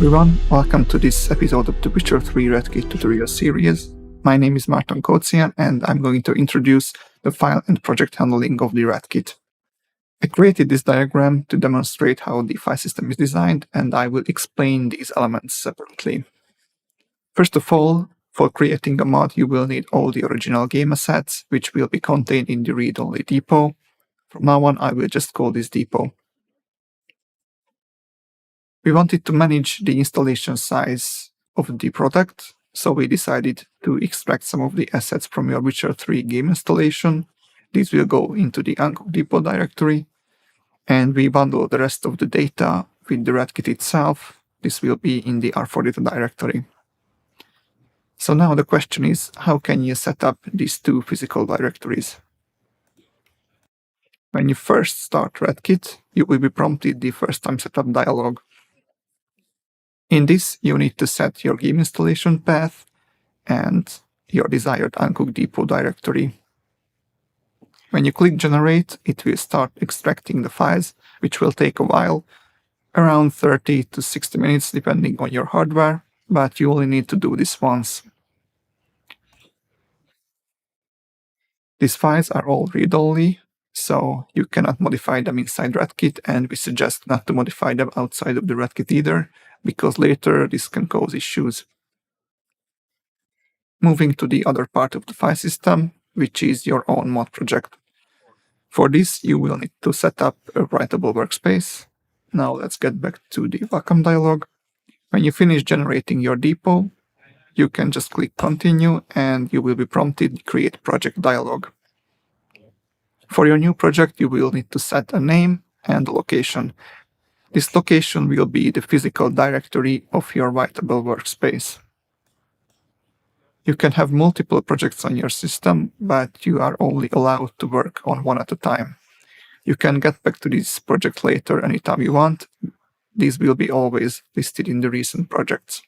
everyone, welcome to this episode of the Witcher 3 REDkit tutorial series. My name is Martin Kocian and I'm going to introduce the file and project handling of the REDkit. I created this diagram to demonstrate how the file system is designed, and I will explain these elements separately. First of all, for creating a mod you will need all the original game assets, which will be contained in the read-only depot. From now on I will just call this depot. We wanted to manage the installation size of the product, so we decided to extract some of the assets from your Witcher 3 game installation. These will go into the Uncooked Depot directory, and we bundle the rest of the data with the REDkit itself. This will be in the R4 directory. So now the question is, how can you set up these two physical directories? When you first start REDkit, you will be prompted the first time setup dialog. In this, you need to set your game installation path and your desired Uncooked Depot directory. When you click Generate, it will start extracting the files, which will take a while, around 30 to 60 minutes depending on your hardware, but you only need to do this once. These files are all read-only, so you cannot modify them inside REDkit, and we suggest not to modify them outside of the REDkit either, because later this can cause issues. Moving to the other part of the file system, which is your own mod project. For this, you will need to set up a writable workspace. Now let's get back to the welcome dialog. When you finish generating your depot, you can just click Continue and you will be prompted the Create Project dialog. For your new project, you will need to set a name and a location. This location will be the physical directory of your writable workspace. You can have multiple projects on your system, but you are only allowed to work on one at a time. You can get back to this project later anytime you want. These will be always listed in the recent projects.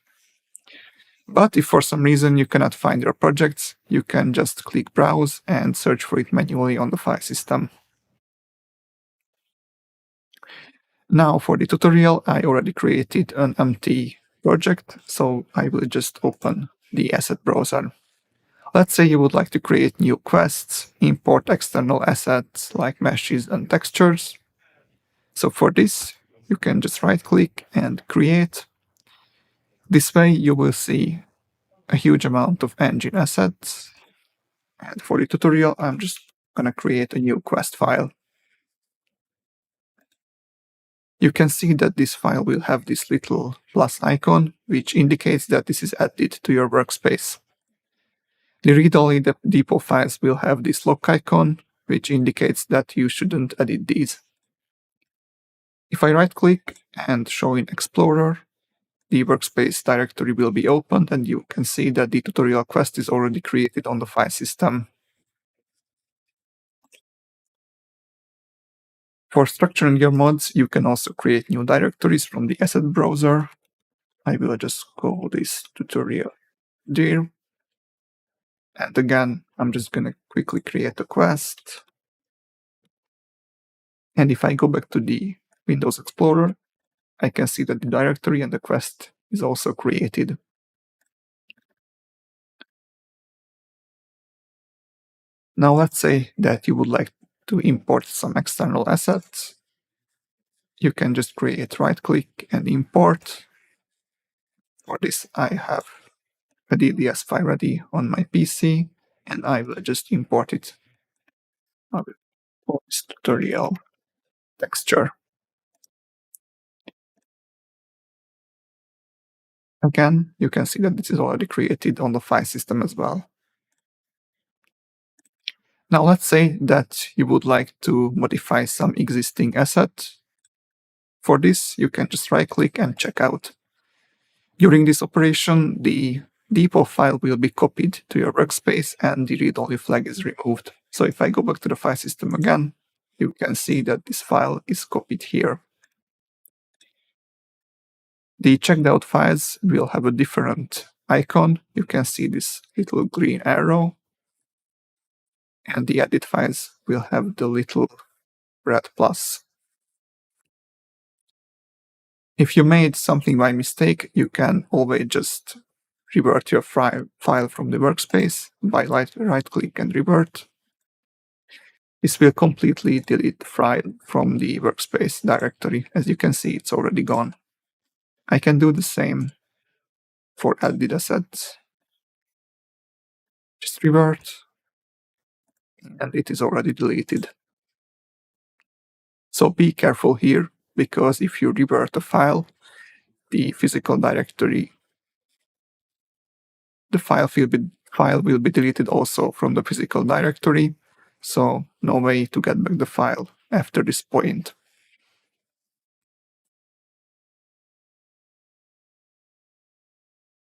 But if for some reason you cannot find your projects, you can just click Browse and search for it manually on the file system. Now for the tutorial, I already created an empty project, so I will just open the asset browser. Let's say you would like to create new quests, import external assets like meshes and textures. So for this, you can just right-click and create. This way you will see a huge amount of engine assets. And for the tutorial, I'm just going to create a new quest file. You can see that this file will have this little plus icon, which indicates that this is added to your workspace. The read-only depot files will have this lock icon, which indicates that you shouldn't edit these. If I right-click and show in Explorer, the workspace directory will be opened and you can see that the tutorial quest is already created on the file system. For structuring your mods, you can also create new directories from the asset browser. I will just call this tutorial dir. And again, I'm just going to quickly create a quest. And if I go back to the Windows Explorer, I can see that the directory and the quest is also created. Now let's say that you would like to import some external assets. You can just create right-click and import. For this, I have a DDS file ready on my PC, and I will just import it. I will call this tutorial texture. Again, you can see that this is already created on the file system as well. Now let's say that you would like to modify some existing asset. For this, you can just right-click and check out. During this operation, the depot file will be copied to your workspace and the read-only flag is removed. So if I go back to the file system again, you can see that this file is copied here. The checked out files will have a different icon. You can see this little green arrow. And the edit files will have the little red plus. If you made something by mistake, you can always just revert your file from the workspace by right-click and revert. This will completely delete the file from the workspace directory. As you can see, it's already gone. I can do the same for added assets. Just revert, and it is already deleted. So be careful here, because if you revert a file, the physical directory, the file will be deleted also from the physical directory, so no way to get back the file after this point.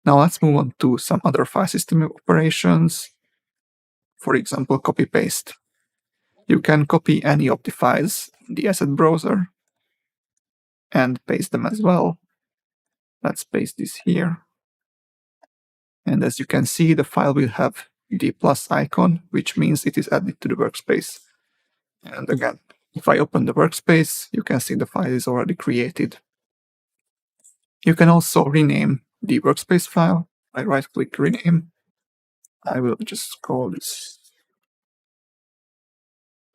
Now let's move on to some other file system operations. For example, copy-paste. You can copy any of the files in the asset browser and paste them as well. Let's paste this here. And as you can see, the file will have the plus icon, which means it is added to the workspace. And again, if I open the workspace, you can see the file is already created. You can also rename the workspace file. I right-click rename. I will just call this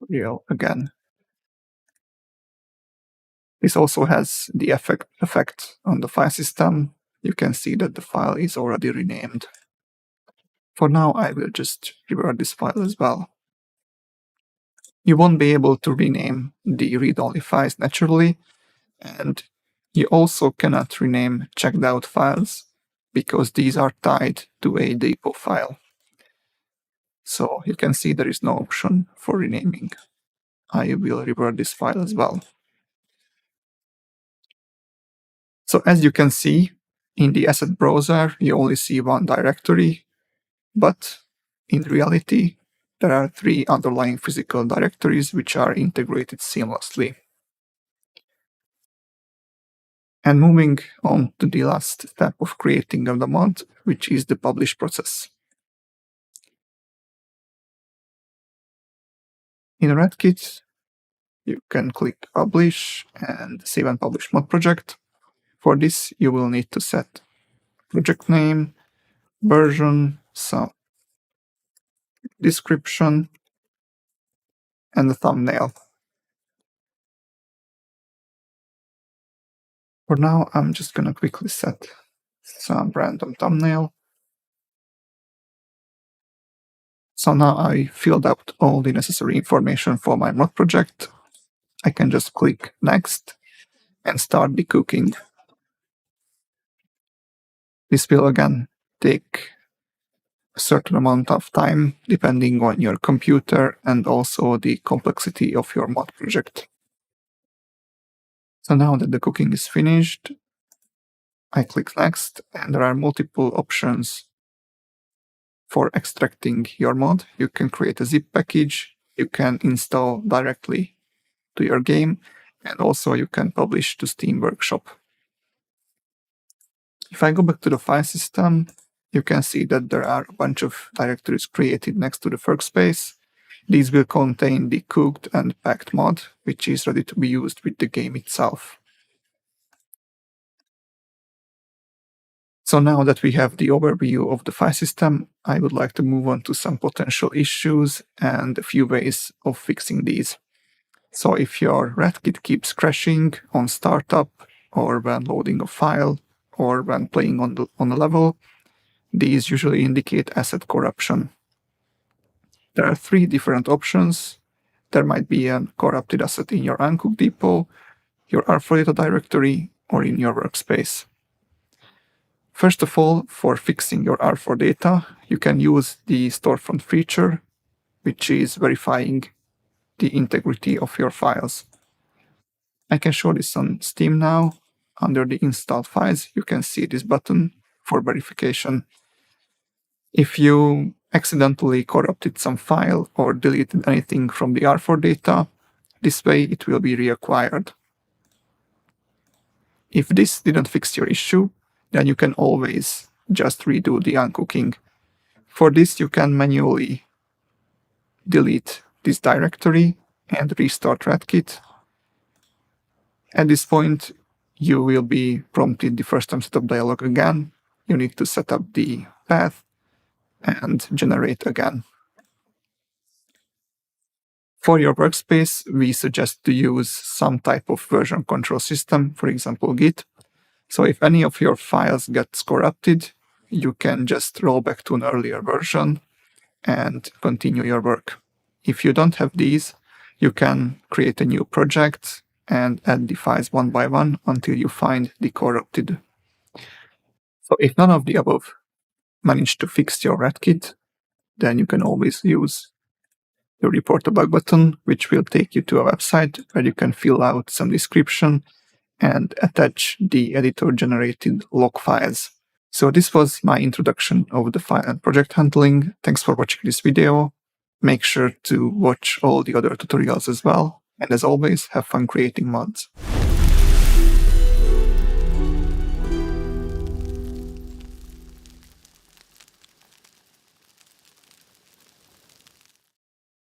real again. This also has the effect on the file system. You can see that the file is already renamed. For now, I will just revert this file as well. You won't be able to rename the read-only files naturally, and you also cannot rename checked out files because these are tied to a depot file. So you can see there is no option for renaming. I will revert this file as well. So as you can see, in the asset browser, you only see one directory, but in reality, there are 3 underlying physical directories which are integrated seamlessly. And moving on to the last step of creating the mod, which is the publish process. In REDkit, you can click publish and save and publish mod project. For this, you will need to set project name, version, some description, and a thumbnail. For now, I'm just going to quickly set some random thumbnail. So now I filled out all the necessary information for my mod project. I can just click next and start the cooking. This will again take a certain amount of time depending on your computer and also the complexity of your mod project. So now that the cooking is finished, I click next, and there are multiple options for extracting your mod. You can create a zip package, you can install directly to your game, and also you can publish to Steam Workshop. If I go back to the file system, you can see that there are a bunch of directories created next to the workspace. These will contain the cooked and packed mod, which is ready to be used with the game itself. So now that we have the overview of the file system, I would like to move on to some potential issues and a few ways of fixing these. So if your REDkit keeps crashing on startup, or when loading a file, or when playing on a level, these usually indicate asset corruption. There are 3 different options. There might be a corrupted asset in your uncooked depot, your R4 data directory, or in your workspace. First of all, for fixing your R4 data, you can use the storefront feature, which is verifying the integrity of your files. I can show this on Steam now. Under the installed files, you can see this button for verification. If you accidentally corrupted some file or deleted anything from the R4 data, this way it will be reacquired. If this didn't fix your issue, then you can always just redo the uncooking. For this, you can manually delete this directory and restart REDkit. At this point, you will be prompted the first time setup dialog again. You need to set up the path and generate again. For your workspace, we suggest to use some type of version control system, for example, Git. So if any of your files gets corrupted, you can just roll back to an earlier version and continue your work. If you don't have these, you can create a new project and add the files one by one until you find the corrupted. So if none of the above managed to fix your REDkit, then you can always use the report a bug button, which will take you to a website where you can fill out some description and attach the editor-generated log files. So this was my introduction of the file and project handling. Thanks for watching this video. Make sure to watch all the other tutorials as well. And as always, have fun creating mods.